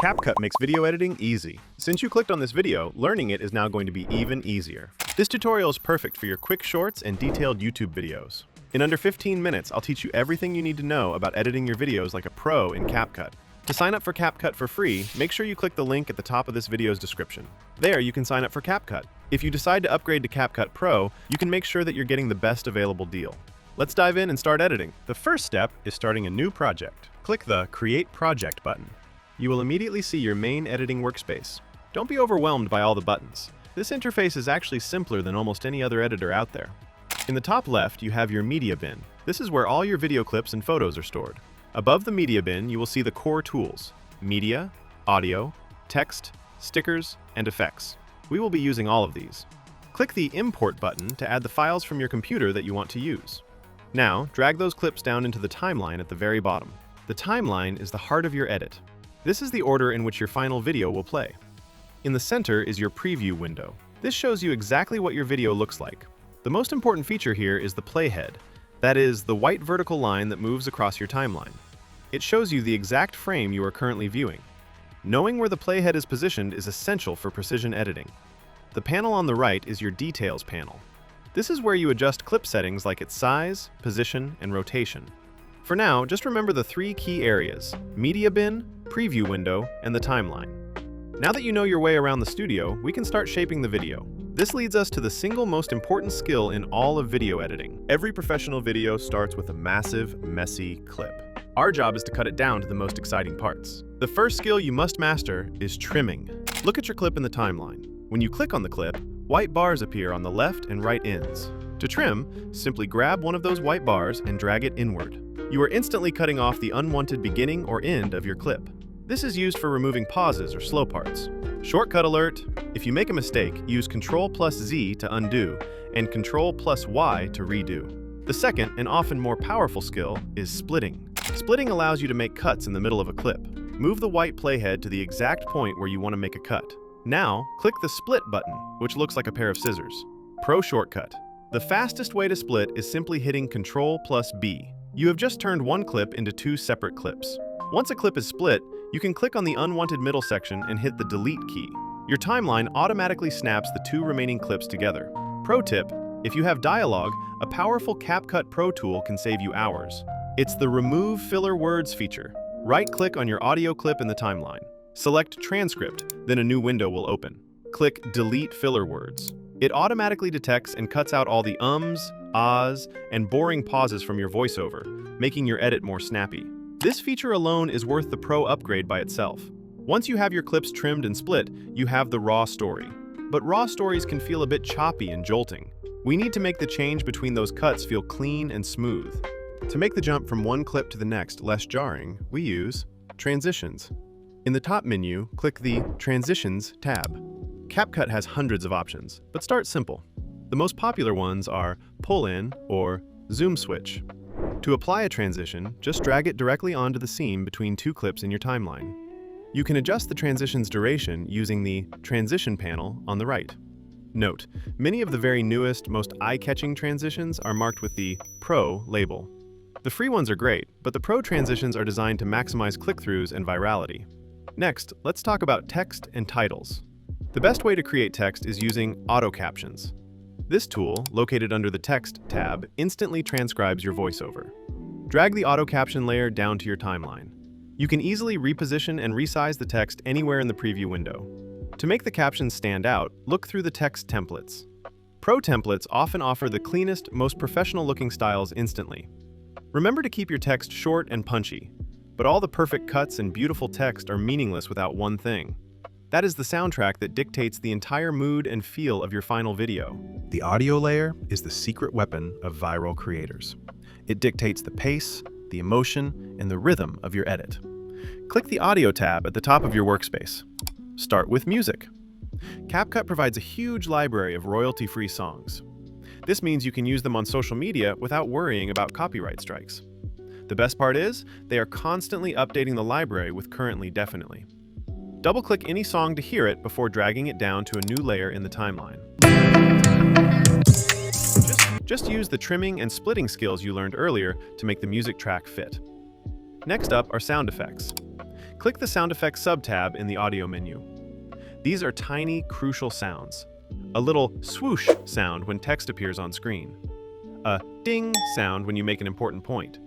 CapCut makes video editing easy. Since you clicked on this video, learning it is now going to be even easier. This tutorial is perfect for your quick shorts and detailed YouTube videos. In under 15 minutes, I'll teach you everything you need to know about editing your videos like a pro in CapCut. To sign up for CapCut for free, make sure you click the link at the top of this video's description. There, you can sign up for CapCut. If you decide to upgrade to CapCut Pro, you can make sure that you're getting the best available deal. Let's dive in and start editing. The first step is starting a new project. Click the Create Project button. You will immediately see your main editing workspace. Don't be overwhelmed by all the buttons. This interface is actually simpler than almost any other editor out there. In the top left, you have your media bin. This is where all your video clips and photos are stored. Above the media bin, you will see the core tools: media, audio, text, stickers, and effects. We will be using all of these. Click the Import button to add the files from your computer that you want to use. Now, drag those clips down into the timeline at the very bottom. The timeline is the heart of your edit. This is the order in which your final video will play. In the center is your preview window. This shows you exactly what your video looks like. The most important feature here is the playhead. That is, the white vertical line that moves across your timeline. It shows you the exact frame you are currently viewing. Knowing where the playhead is positioned is essential for precision editing. The panel on the right is your Details panel. This is where you adjust clip settings like its size, position, and rotation. For now, just remember the three key areas: media bin, preview window, and the timeline. Now that you know your way around the studio, we can start shaping the video. This leads us to the single most important skill in all of video editing. Every professional video starts with a massive, messy clip. Our job is to cut it down to the most exciting parts. The first skill you must master is trimming. Look at your clip in the timeline. When you click on the clip, white bars appear on the left and right ends. To trim, simply grab one of those white bars and drag it inward. You are instantly cutting off the unwanted beginning or end of your clip. This is used for removing pauses or slow parts. Shortcut alert: if you make a mistake, use Ctrl+Z to undo and Ctrl+Y to redo. The second, and often more powerful skill, is splitting. Splitting allows you to make cuts in the middle of a clip. Move the white playhead to the exact point where you want to make a cut. Now, click the Split button, which looks like a pair of scissors. Pro shortcut. The fastest way to split is simply hitting Ctrl+B. You have just turned one clip into two separate clips. Once a clip is split, you can click on the unwanted middle section and hit the Delete key. Your timeline automatically snaps the two remaining clips together. Pro tip: if you have dialogue, a powerful CapCut Pro tool can save you hours. It's the Remove Filler Words feature. Right-click on your audio clip in the timeline. Select Transcript, then a new window will open. Click Delete Filler Words. It automatically detects and cuts out all the ums, ahs, and boring pauses from your voiceover, making your edit more snappy. This feature alone is worth the Pro upgrade by itself. Once you have your clips trimmed and split, you have the raw story. But raw stories can feel a bit choppy and jolting. We need to make the change between those cuts feel clean and smooth. To make the jump from one clip to the next less jarring, we use Transitions. In the top menu, click the Transitions tab. CapCut has hundreds of options, but start simple. The most popular ones are Pull-in or Zoom Switch. To apply a transition, just drag it directly onto the seam between two clips in your timeline. You can adjust the transition's duration using the Transition panel on the right. Note, many of the very newest, most eye-catching transitions are marked with the Pro label. The free ones are great, but the Pro transitions are designed to maximize click-throughs and virality. Next, let's talk about text and titles. The best way to create text is using auto captions. This tool, located under the Text tab, instantly transcribes your voiceover. Drag the auto caption layer down to your timeline. You can easily reposition and resize the text anywhere in the preview window. To make the captions stand out, look through the text templates. Pro templates often offer the cleanest, most professional-looking styles instantly. Remember to keep your text short and punchy, but all the perfect cuts and beautiful text are meaningless without one thing. That is the soundtrack that dictates the entire mood and feel of your final video. The audio layer is the secret weapon of viral creators. It dictates the pace, the emotion, and the rhythm of your edit. Click the Audio tab at the top of your workspace. Start with music. CapCut provides a huge library of royalty-free songs. This means you can use them on social media without worrying about copyright strikes. The best part is, they are constantly updating the library with Currently Definitely. Double-click any song to hear it before dragging it down to a new layer in the timeline. Just use the trimming and splitting skills you learned earlier to make the music track fit. Next up are sound effects. Click the Sound Effects sub-tab in the Audio menu. These are tiny, crucial sounds. A little swoosh sound when text appears on screen. A ding sound when you make an important point.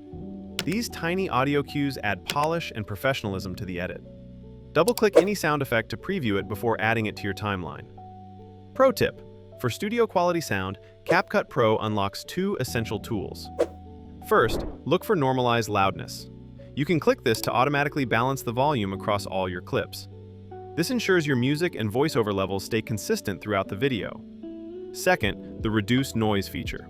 These tiny audio cues add polish and professionalism to the edit. Double-click any sound effect to preview it before adding it to your timeline. Pro tip: for studio-quality sound, CapCut Pro unlocks two essential tools. First, look for normalized loudness. You can click this to automatically balance the volume across all your clips. This ensures your music and voiceover levels stay consistent throughout the video. Second, the Reduce Noise feature.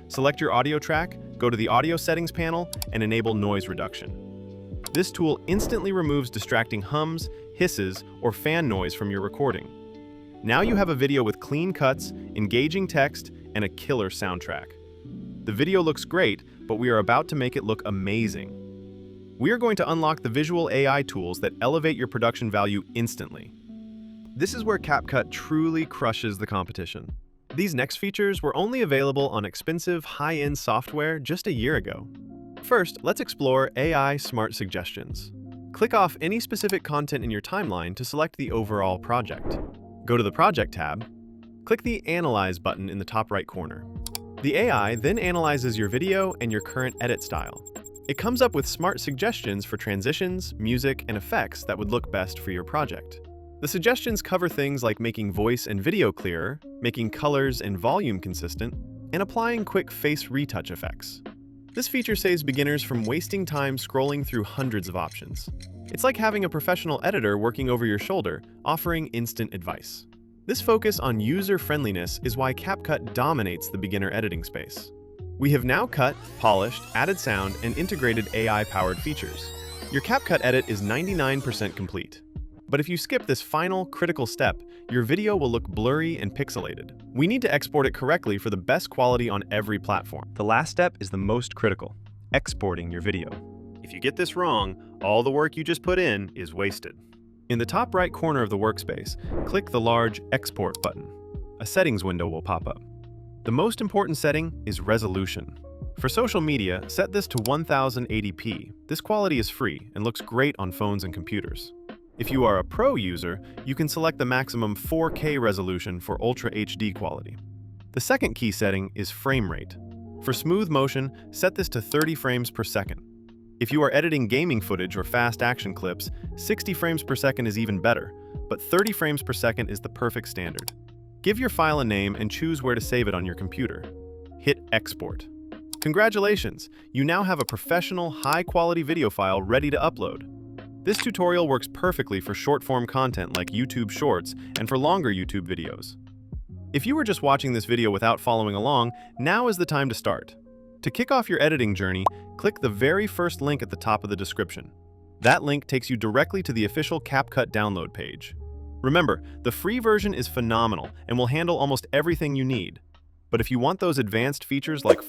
Select your audio track, go to the Audio Settings panel, and enable Noise Reduction. This tool instantly removes distracting hums, hisses, or fan noise from your recording. Now you have a video with clean cuts, engaging text, and a killer soundtrack. The video looks great, but we are about to make it look amazing. We are going to unlock the visual AI tools that elevate your production value instantly. This is where CapCut truly crushes the competition. These next features were only available on expensive, high-end software just a year ago. First, let's explore AI Smart Suggestions. Click off any specific content in your timeline to select the overall project. Go to the Project tab. Click the Analyze button in the top right corner. The AI then analyzes your video and your current edit style. It comes up with smart suggestions for transitions, music, and effects that would look best for your project. The suggestions cover things like making voice and video clearer, making colors and volume consistent, and applying quick face retouch effects. This feature saves beginners from wasting time scrolling through hundreds of options. It's like having a professional editor working over your shoulder, offering instant advice. This focus on user-friendliness is why CapCut dominates the beginner editing space. We have now cut, polished, added sound, and integrated AI-powered features. Your CapCut edit is 99% complete. But if you skip this final, critical step, your video will look blurry and pixelated. We need to export it correctly for the best quality on every platform. The last step is the most critical: exporting your video. If you get this wrong, all the work you just put in is wasted. In the top right corner of the workspace, click the large Export button. A settings window will pop up. The most important setting is resolution. For social media, set this to 1080p. This quality is free and looks great on phones and computers. If you are a pro user, you can select the maximum 4K resolution for Ultra HD quality. The second key setting is frame rate. For smooth motion, set this to 30 frames per second. If you are editing gaming footage or fast action clips, 60 frames per second is even better, but 30 frames per second is the perfect standard. Give your file a name and choose where to save it on your computer. Hit Export. Congratulations! You now have a professional, high-quality video file ready to upload. This tutorial works perfectly for short-form content like YouTube Shorts and for longer YouTube videos. If you were just watching this video without following along, now is the time to start. To kick off your editing journey, click the very first link at the top of the description. That link takes you directly to the official CapCut download page. Remember, the free version is phenomenal and will handle almost everything you need. But if you want those advanced features like